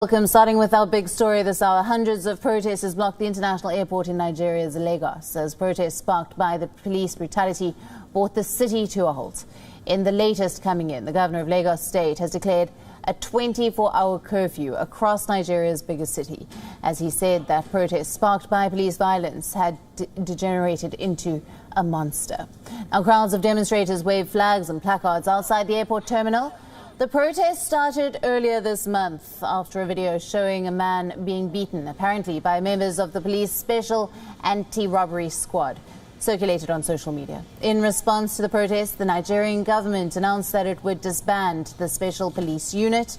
Welcome. Starting with our big story this hour, hundreds of protesters blocked the international airport in Nigeria's Lagos as protests sparked by the police brutality brought the city to a halt. In the latest coming in, the governor of Lagos State has declared a 24-hour curfew across Nigeria's biggest city, as he said that protests sparked by police violence had degenerated into a monster. Now, crowds of demonstrators waved flags and placards outside the airport terminal. The protest started earlier this month after a video showing a man being beaten, apparently by members of the police special anti-robbery squad, circulated on social media. In response to the protest, the Nigerian government announced that it would disband the special police unit,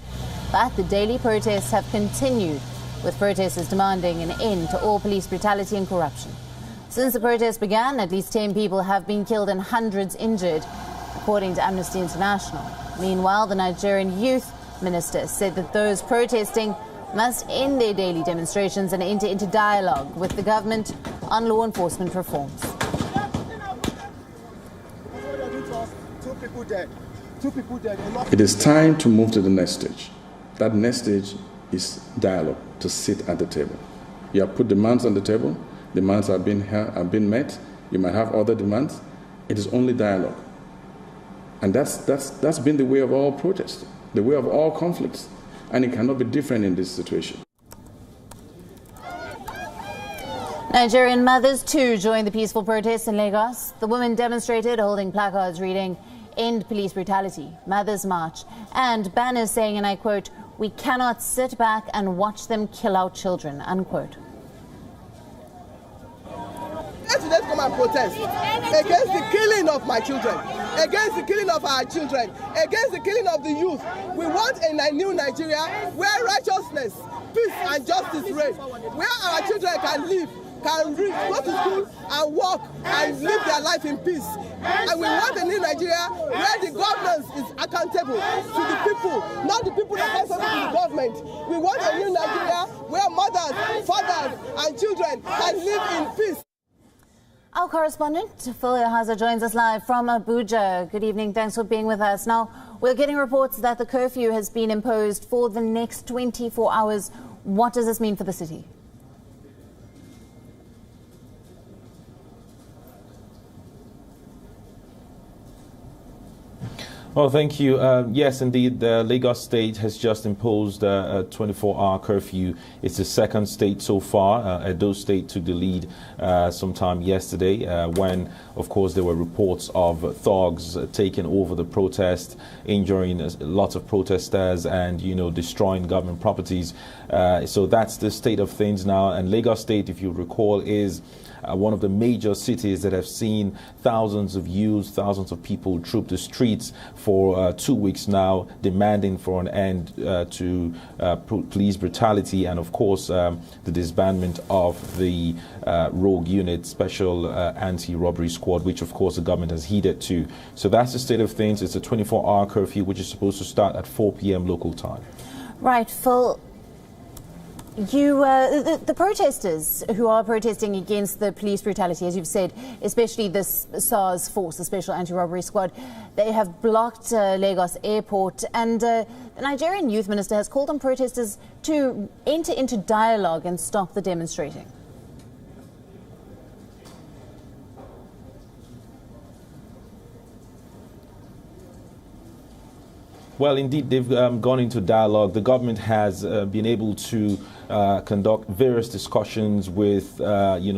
but the daily protests have continued, with protesters demanding an end to all police brutality and corruption. Since the protest began, at least 10 people have been killed and hundreds injured, according to Amnesty International. Meanwhile, the Nigerian youth minister said that those protesting must end their daily demonstrations and enter into dialogue with the government on law enforcement reforms. It is time to move to the next stage. That next stage is dialogue, to sit at the table. You have put demands on the table. Demands have been met. You might have other demands. It is only dialogue. And that's been the way of all protests, the way of all conflicts. And it cannot be different in this situation. Nigerian mothers, too, joined the peaceful protests in Lagos. The women demonstrated holding placards reading, "End police brutality, Mothers March," and banners saying, and I quote, "We cannot sit back and watch them kill our children," unquote. Let's come and protest against the killing of my children, against the killing of our children, against the killing of the youth. We want a new Nigeria where righteousness, peace and justice reign, where our children can live, can read, go to school and work and live their life in peace. And we want a new Nigeria where the governance is accountable to the people, not the people that answer to the government. We want a new Nigeria where mothers, fathers and children can live in peace. Our correspondent, Phil Haza, joins us live from Abuja. Good evening. Thanks for being with us. Now, we're getting reports that the curfew has been imposed for the next 24 hours. What does this mean for the city? Well, thank you. Yes, indeed, the Lagos State has just imposed a 24-hour curfew. It's the second state so far. Edo State took the lead sometime yesterday when, of course, there were reports of thugs taking over the protest, injuring lots of protesters and, destroying government properties. So that's the state of things now. And Lagos State, if you recall, is one of the major cities that have seen thousands of youths, thousands of people troop the streets for 2 weeks now, demanding for an end to police brutality and, of course, the disbandment of the rogue unit, special anti-robbery squad, which, of course, the government has heeded to. So that's the state of things. It's a 24-hour curfew, which is supposed to start at 4 p.m. local time. Right, Phil. The protesters who are protesting against the police brutality, as you've said, especially this SARS force, the Special Anti-Robbery Squad, they have blocked Lagos Airport, and the Nigerian Youth Minister has called on protesters to enter into dialogue and stop the demonstrating. Well, indeed, they've gone into dialogue. The government has been able to conduct various discussions with,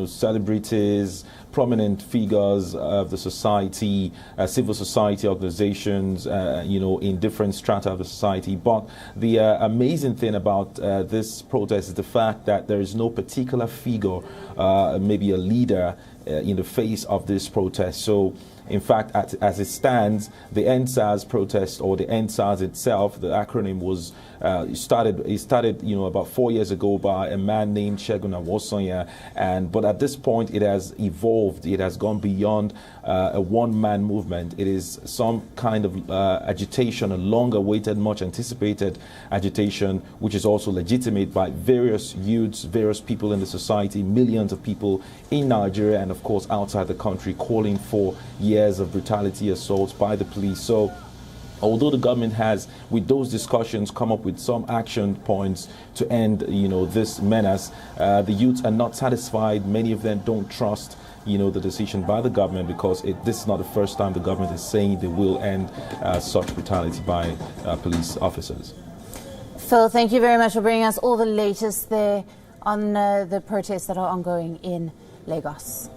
celebrities, prominent figures of the society, civil society organizations, in different strata of the society. But the amazing thing about this protest is the fact that there is no particular figure, maybe a leader, in the face of this protest. So, in fact, as it stands, the EndSARS protest, or the EndSARS itself, the acronym was started about 4 years ago by a man named Segun Awosanya, but at this point it has evolved. It has gone beyond a one-man movement. It is some kind of agitation, a long-awaited, much anticipated agitation, which is also legitimate by various youths, various people in the society, millions of people in Nigeria and, of course, outside the country, calling for years of brutality, assaults by the police. So although the government has, with those discussions, come up with some action points to end, this menace, the youths are not satisfied. Many of them don't trust, the decision by the government, because this is not the first time the government is saying they will end such brutality by police officers. Phil, thank you very much for bringing us all the latest there on the protests that are ongoing in Lagos.